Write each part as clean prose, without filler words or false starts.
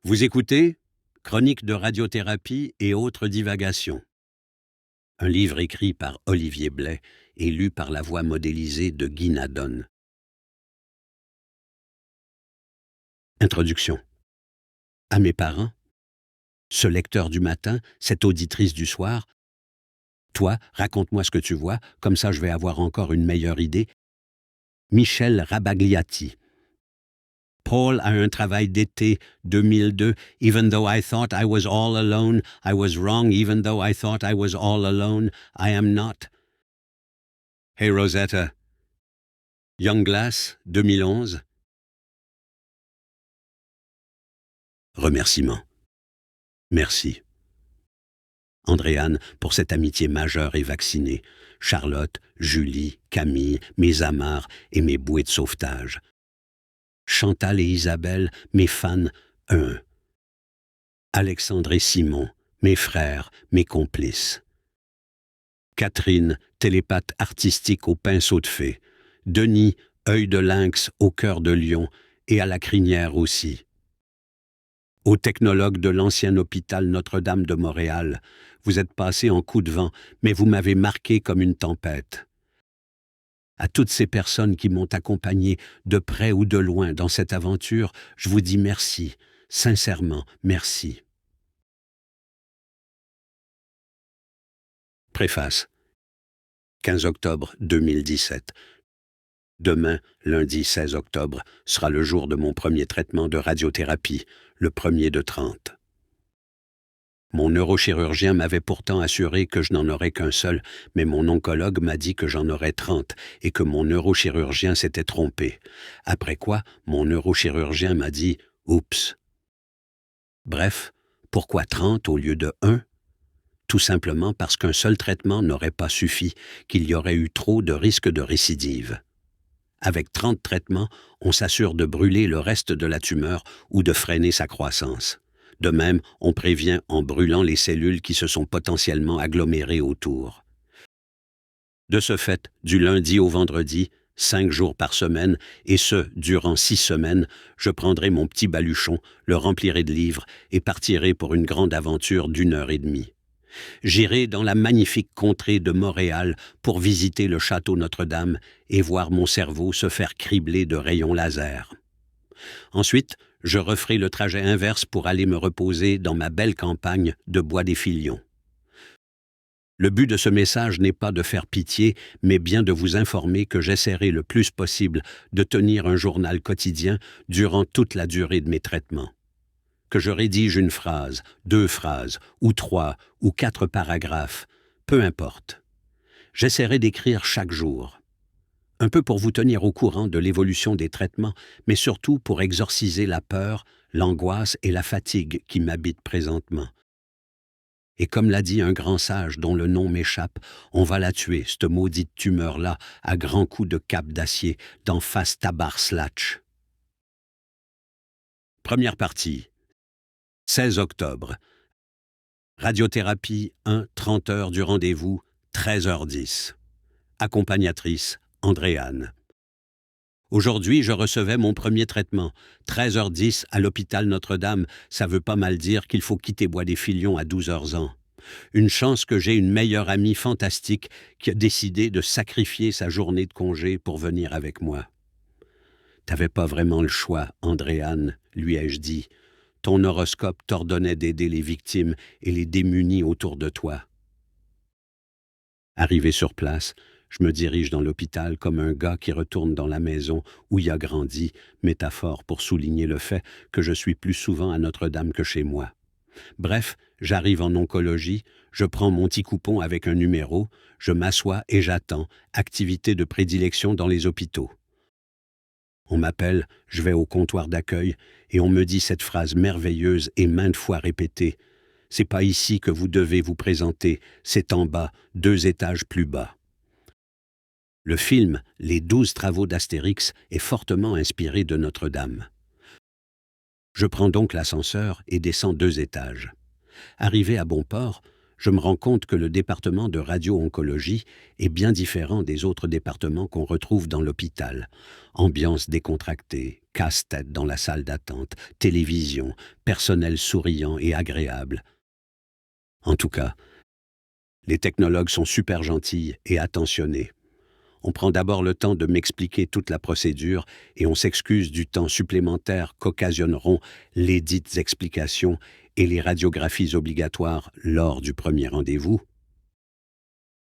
Vous écoutez Chronique de radiothérapie et autres divagations. Un livre écrit par Olivier Blais et lu par la voix modélisée de Guy Nadon. Introduction. À mes parents, ce lecteur du matin, cette auditrice du soir, toi, raconte-moi ce que tu vois, comme ça je vais avoir encore une meilleure idée. Michel Rabagliati. Paul a un travail d'été 2002. Even though I thought I was all alone, I was wrong. Even though I thought I was all alone, I am not. Hey Rosetta. Young Glass, 2011. Remerciements. Merci. Andréane, pour cette amitié majeure et vaccinée. Charlotte, Julie, Camille, mes amarres et mes bouées de sauvetage. Chantal et Isabelle, mes fans, Alexandre et Simon, mes frères, mes complices. Catherine, télépathe artistique au pinceau de fée. Denis, œil de lynx au cœur de lion et à la crinière aussi. Aux technologues de l'ancien hôpital Notre-Dame de Montréal, vous êtes passés en coup de vent, mais vous m'avez marqué comme une tempête. À toutes ces personnes qui m'ont accompagné de près ou de loin dans cette aventure, je vous dis merci, sincèrement, merci. Préface. 15 octobre 2017. Demain, lundi 16 octobre, sera le jour de mon premier traitement de radiothérapie, le premier de 30. Mon neurochirurgien m'avait pourtant assuré que je n'en aurais qu'un seul, mais mon oncologue m'a dit que j'en aurais 30 et que mon neurochirurgien s'était trompé. Après quoi, mon neurochirurgien m'a dit « Oups ». Bref, pourquoi 30 au lieu de 1 ? Tout simplement parce qu'un seul traitement n'aurait pas suffi, qu'il y aurait eu trop de risques de récidive. Avec 30 traitements, on s'assure de brûler le reste de la tumeur ou de freiner sa croissance. De même, on prévient en brûlant les cellules qui se sont potentiellement agglomérées autour. De ce fait, du lundi au vendredi, 5 jours par semaine, et ce, durant 6 semaines, je prendrai mon petit baluchon, le remplirai de livres et partirai pour une grande aventure d'1 heure et demie. J'irai dans la magnifique contrée de Montréal pour visiter le château Notre-Dame et voir mon cerveau se faire cribler de rayons laser. Ensuite, je referai le trajet inverse pour aller me reposer dans ma belle campagne de Bois-des-Filions. Le but de ce message n'est pas de faire pitié, mais bien de vous informer que j'essaierai le plus possible de tenir un journal quotidien durant toute la durée de mes traitements. Que je rédige une phrase, 2 phrases, ou 3, ou 4 paragraphes, peu importe. J'essaierai d'écrire chaque jour. Un peu pour vous tenir au courant de l'évolution des traitements, mais surtout pour exorciser la peur, l'angoisse et la fatigue qui m'habitent présentement. Et comme l'a dit un grand sage dont le nom m'échappe, on va la tuer, cette maudite tumeur-là, à grands coups de cape d'acier, d'en face tabar-slatch. Première partie. 16 octobre. Radiothérapie 1, 30 heures du rendez-vous, 13h10. Accompagnatrice, Andréane. Aujourd'hui, je recevais mon premier traitement. 13h10 à l'hôpital Notre-Dame, ça veut pas mal dire qu'il faut quitter Bois-des-Filions à 12h. Une chance que j'ai une meilleure amie fantastique qui a décidé de sacrifier sa journée de congé pour venir avec moi. T'avais pas vraiment le choix, Andréane, lui ai-je dit. Ton horoscope t'ordonnait d'aider les victimes et les démunis autour de toi. Arrivé sur place, je me dirige dans l'hôpital comme un gars qui retourne dans la maison où il a grandi, métaphore pour souligner le fait que je suis plus souvent à Notre-Dame que chez moi. Bref, j'arrive en oncologie, je prends mon petit coupon avec un numéro, je m'assois et j'attends, activité de prédilection dans les hôpitaux. On m'appelle, je vais au comptoir d'accueil et on me dit cette phrase merveilleuse et maintes fois répétée. C'est pas ici que vous devez vous présenter, c'est en bas, 2 étages plus bas. Le film « Les 12 travaux d'Astérix » est fortement inspiré de Notre-Dame. Je prends donc l'ascenseur et descends 2 étages. Arrivé à Bonport, je me rends compte que le département de radio-oncologie est bien différent des autres départements qu'on retrouve dans l'hôpital. Ambiance décontractée, casse-tête dans la salle d'attente, télévision, personnel souriant et agréable. En tout cas, les technologues sont super gentils et attentionnés. On prend d'abord le temps de m'expliquer toute la procédure et on s'excuse du temps supplémentaire qu'occasionneront les dites explications et les radiographies obligatoires lors du premier rendez-vous.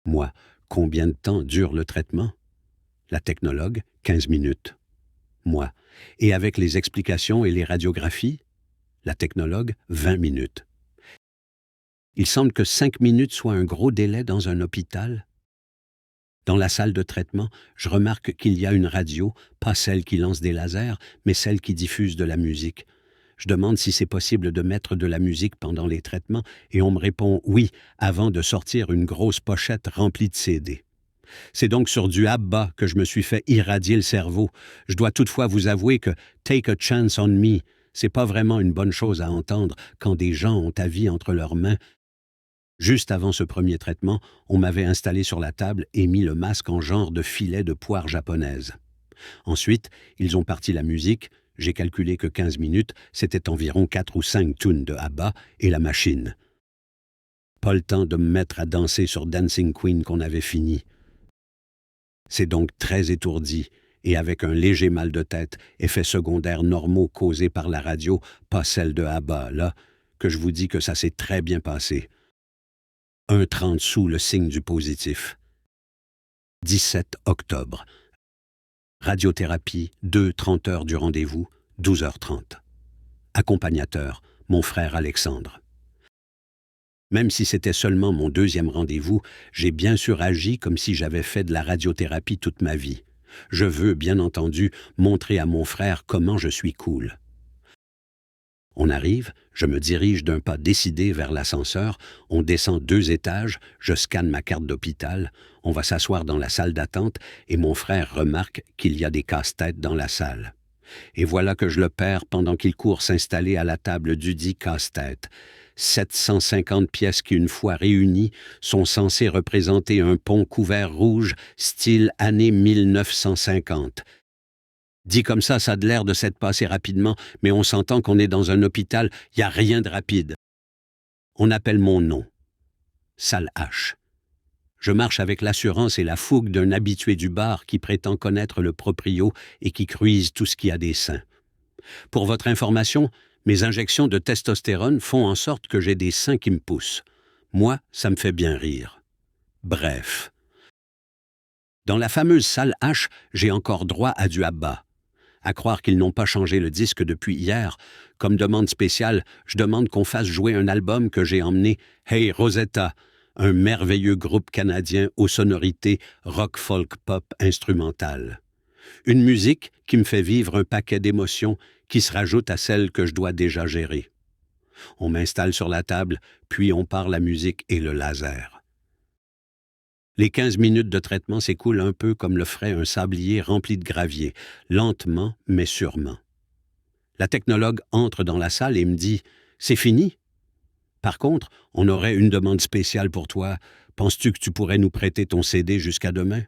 Moi, combien de temps dure le traitement? La technologue, 15 minutes. Moi, et avec les explications et les radiographies? La technologue, 20 minutes. Il semble que 5 minutes soit un gros délai dans un hôpital. Dans la salle de traitement, je remarque qu'il y a une radio, pas celle qui lance des lasers, mais celle qui diffuse de la musique. Je demande si c'est possible de mettre de la musique pendant les traitements et on me répond oui, avant de sortir une grosse pochette remplie de CD. C'est donc sur du ABBA que je me suis fait irradier le cerveau. Je dois toutefois vous avouer que « Take a chance on me », c'est pas vraiment une bonne chose à entendre quand des gens ont ta vie entre leurs mains. Juste avant ce premier traitement, on m'avait installé sur la table et mis le masque en genre de filet de poire japonaise. Ensuite, ils ont parti la musique. J'ai calculé que 15 minutes, c'était environ 4 ou 5 tunes de ABBA et la machine. Pas le temps de me mettre à danser sur Dancing Queen qu'on avait fini. C'est donc très étourdi et avec un léger mal de tête, effets secondaires normaux causés par la radio, pas celle de ABBA, là, que je vous dis que ça s'est très bien passé. 1,30 sous le signe du positif. 17 octobre. Radiothérapie, 30 heures du rendez-vous, 12h30. Accompagnateur, mon frère Alexandre. Même si c'était seulement mon deuxième rendez-vous, j'ai bien sûr agi comme si j'avais fait de la radiothérapie toute ma vie. Je veux, bien entendu, montrer à mon frère comment je suis cool. On arrive, je me dirige d'un pas décidé vers l'ascenseur, on descend 2 étages, je scanne ma carte d'hôpital, on va s'asseoir dans la salle d'attente et mon frère remarque qu'il y a des casse-têtes dans la salle. Et voilà que je le perds pendant qu'il court s'installer à la table dudit casse-tête. 750 pièces qui, une fois réunies, sont censées représenter un pont couvert rouge, style année 1950. Dit comme ça a de l'air de s'être passé rapidement, mais on s'entend qu'on est dans un hôpital, il n'y a rien de rapide. On appelle mon nom. Salle H. Je marche avec l'assurance et la fougue d'un habitué du bar qui prétend connaître le proprio et qui cruise tout ce qui a des seins. Pour votre information, mes injections de testostérone font en sorte que j'ai des seins qui me poussent. Moi, ça me fait bien rire. Bref. Dans la fameuse salle H, j'ai encore droit à du ABBA. À croire qu'ils n'ont pas changé le disque depuis hier. Comme demande spéciale, je demande qu'on fasse jouer un album que j'ai emmené, Hey Rosetta, un merveilleux groupe canadien aux sonorités rock folk pop instrumentales. Une musique qui me fait vivre un paquet d'émotions qui se rajoutent à celles que je dois déjà gérer. On m'installe sur la table, puis on part la musique et le laser. Les 15 minutes de traitement s'écoulent un peu comme le ferait un sablier rempli de gravier, lentement mais sûrement. La technologue entre dans la salle et me dit « C'est fini ?» Par contre, on aurait une demande spéciale pour toi. Penses-tu que tu pourrais nous prêter ton CD jusqu'à demain?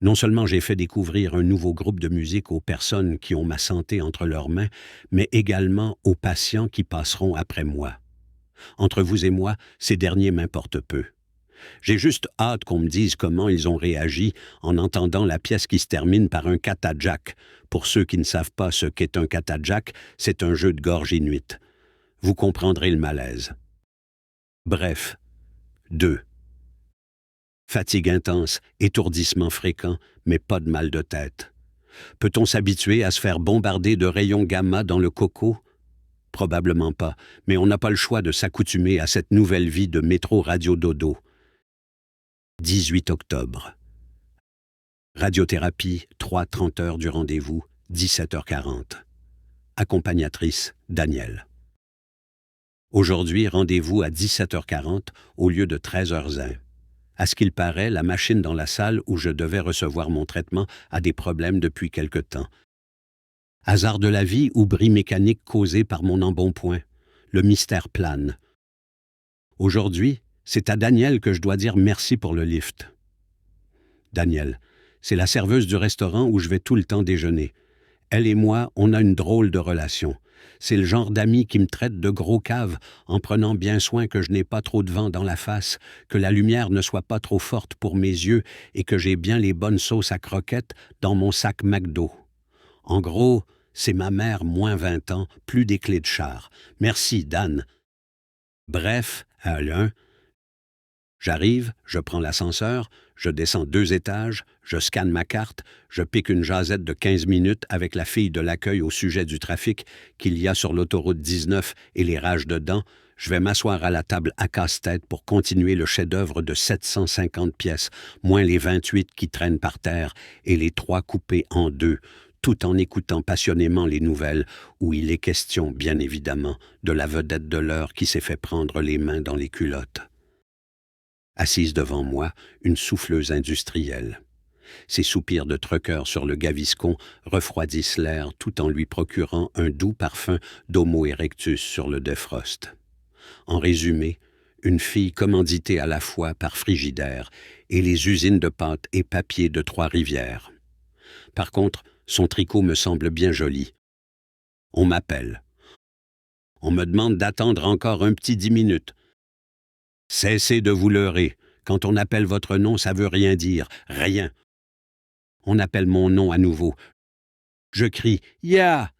Non seulement j'ai fait découvrir un nouveau groupe de musique aux personnes qui ont ma santé entre leurs mains, mais également aux patients qui passeront après moi. Entre vous et moi, ces derniers m'importent peu. J'ai juste hâte qu'on me dise comment ils ont réagi en entendant la pièce qui se termine par un kata-jack. Pour ceux qui ne savent pas ce qu'est un kata-jack, c'est un jeu de gorge inuit. Vous comprendrez le malaise. Bref. 2. Fatigue intense, étourdissement fréquent, mais pas de mal de tête. Peut-on s'habituer à se faire bombarder de rayons gamma dans le coco? Probablement pas, mais on n'a pas le choix de s'accoutumer à cette nouvelle vie de métro radio dodo. 18 octobre. Radiothérapie, 30 heures du rendez-vous, 17h40. Accompagnatrice, Danielle. Aujourd'hui, rendez-vous à 17h40 au lieu de 13h01. À ce qu'il paraît, la machine dans la salle où je devais recevoir mon traitement a des problèmes depuis quelque temps. Hasard de la vie ou bris mécanique causé par mon embonpoint. Le mystère plane. Aujourd'hui, c'est à Danielle que je dois dire merci pour le lift. Danielle, c'est la serveuse du restaurant où je vais tout le temps déjeuner. Elle et moi, on a une drôle de relation. C'est le genre d'ami qui me traite de gros cave en prenant bien soin que je n'ai pas trop de vent dans la face, que la lumière ne soit pas trop forte pour mes yeux et que j'ai bien les bonnes sauces à croquettes dans mon sac McDo. En gros, c'est ma mère moins 20 ans, plus des clés de char. Merci, Dan. Bref, à Alain, j'arrive, je prends l'ascenseur, je descends 2 étages, je scanne ma carte, je pique une jasette de 15 minutes avec la fille de l'accueil au sujet du trafic qu'il y a sur l'autoroute 19 et les rages dedans. Je vais m'asseoir à la table à casse-tête pour continuer le chef-d'œuvre de 750 pièces, moins les 28 qui traînent par terre et les 3 coupés en 2, tout en écoutant passionnément les nouvelles, où il est question, bien évidemment, de la vedette de l'heure qui s'est fait prendre les mains dans les culottes. Assise devant moi, une souffleuse industrielle. Ses soupirs de trucker sur le gaviscon refroidissent l'air tout en lui procurant un doux parfum d'Homo erectus sur le défrost. En résumé, une fille commanditée à la fois par Frigidaire et les usines de pâtes et papier de Trois-Rivières. Par contre, son tricot me semble bien joli. On m'appelle. On me demande d'attendre encore un petit 10 minutes. Cessez de vous leurrer. Quand on appelle votre nom, ça veut rien dire. Rien. On appelle mon nom à nouveau. Je crie « Yeah !»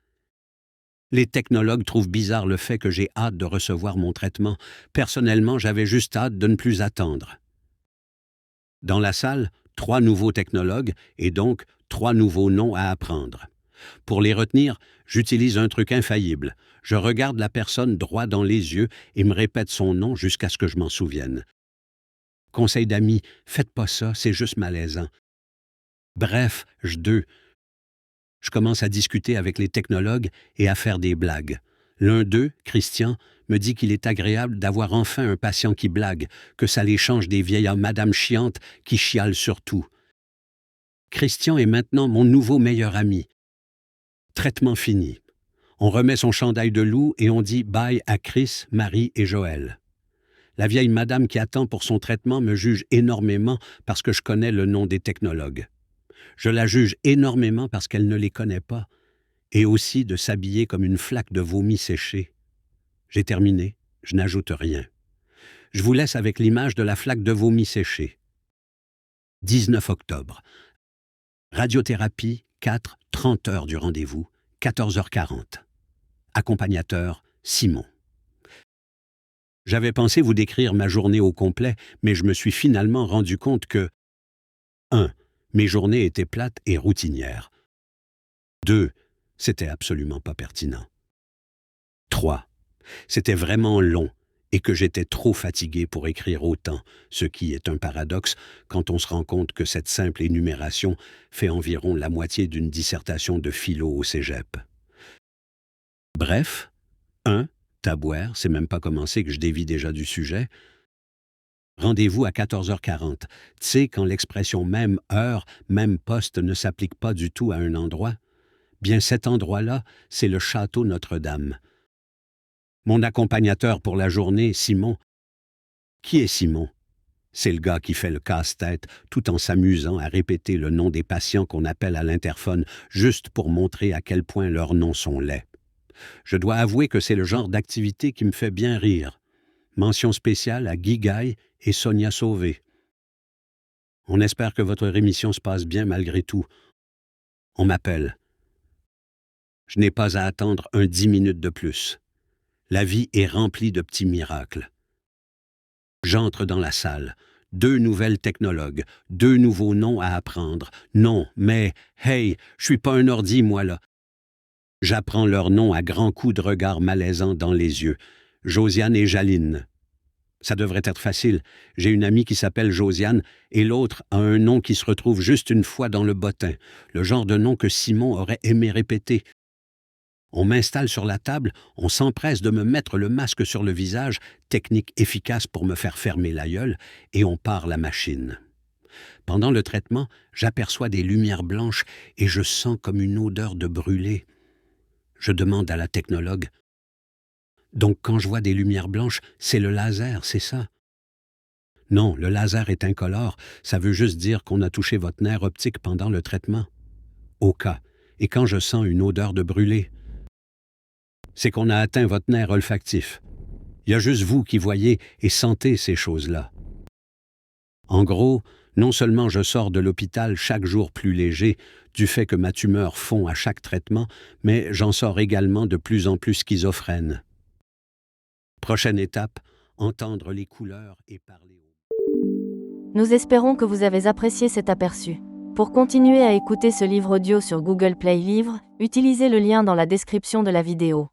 Les technologues trouvent bizarre le fait que j'ai hâte de recevoir mon traitement. Personnellement, j'avais juste hâte de ne plus attendre. Dans la salle, 3 nouveaux technologues et donc 3 nouveaux noms à apprendre. Pour les retenir, j'utilise un truc infaillible. Je regarde la personne droit dans les yeux et me répète son nom jusqu'à ce que je m'en souvienne. Conseil d'amis, faites pas ça, c'est juste malaisant. Bref, je commence à discuter avec les technologues et à faire des blagues. L'un d'eux, Christian, me dit qu'il est agréable d'avoir enfin un patient qui blague, que ça les change des vieilles madames chiantes qui chialent sur tout. Christian est maintenant mon nouveau meilleur ami. Traitement fini. On remet son chandail de loup et on dit bye à Chris, Marie et Joël. La vieille madame qui attend pour son traitement me juge énormément parce que je connais le nom des technologues. Je la juge énormément parce qu'elle ne les connaît pas, et aussi de s'habiller comme une flaque de vomi séché. J'ai terminé, je n'ajoute rien. Je vous laisse avec l'image de la flaque de vomi séché. 19 octobre. Radiothérapie, 4, 30 heures du rendez-vous, 14h40. Accompagnateur, Simon. J'avais pensé vous décrire ma journée au complet, mais je me suis finalement rendu compte que 1. Mes journées étaient plates et routinières. 2. C'était absolument pas pertinent. 3. C'était vraiment long et que j'étais trop fatigué pour écrire autant, ce qui est un paradoxe quand on se rend compte que cette simple énumération fait environ la moitié d'une dissertation de philo au cégep. Bref, 1. Tabouère, c'est même pas commencé que je dévie déjà du sujet. Rendez-vous à 14h40. Tu sais, quand l'expression même heure, même poste ne s'applique pas du tout à un endroit, bien cet endroit-là, c'est le château Notre-Dame. Mon accompagnateur pour la journée, Simon. Qui est Simon? C'est le gars qui fait le casse-tête tout en s'amusant à répéter le nom des patients qu'on appelle à l'interphone juste pour montrer à quel point leurs noms sont laids. Je dois avouer que c'est le genre d'activité qui me fait bien rire. Mention spéciale à Guy Gaille et Sonia Sauvé. On espère que votre rémission se passe bien malgré tout. On m'appelle. Je n'ai pas à attendre un 10 minutes de plus. La vie est remplie de petits miracles. J'entre dans la salle. 2 nouvelles technologues, 2 nouveaux noms à apprendre. Non, mais, hey, je suis pas un ordi, moi, là. J'apprends leurs noms à grands coups de regard malaisants dans les yeux. Josiane et Jaline. Ça devrait être facile. J'ai une amie qui s'appelle Josiane et l'autre a un nom qui se retrouve juste une fois dans le bottin, le genre de nom que Simon aurait aimé répéter. On m'installe sur la table, on s'empresse de me mettre le masque sur le visage, technique efficace pour me faire fermer la gueule, et on part la machine. Pendant le traitement, j'aperçois des lumières blanches et je sens comme une odeur de brûlé. Je demande à la technologue. Donc quand je vois des lumières blanches, c'est le laser, c'est ça? Non, le laser est incolore, ça veut juste dire qu'on a touché votre nerf optique pendant le traitement. Au cas, Et quand je sens une odeur de brûlé, c'est qu'on a atteint votre nerf olfactif. Il y a juste vous qui voyez et sentez ces choses-là. En gros, non seulement je sors de l'hôpital chaque jour plus léger du fait que ma tumeur fond à chaque traitement, mais j'en sors également de plus en plus schizophrène. Prochaine étape, entendre les couleurs et parler. Nous espérons que vous avez apprécié cet aperçu. Pour continuer à écouter ce livre audio sur Google Play Livres, utilisez le lien dans la description de la vidéo.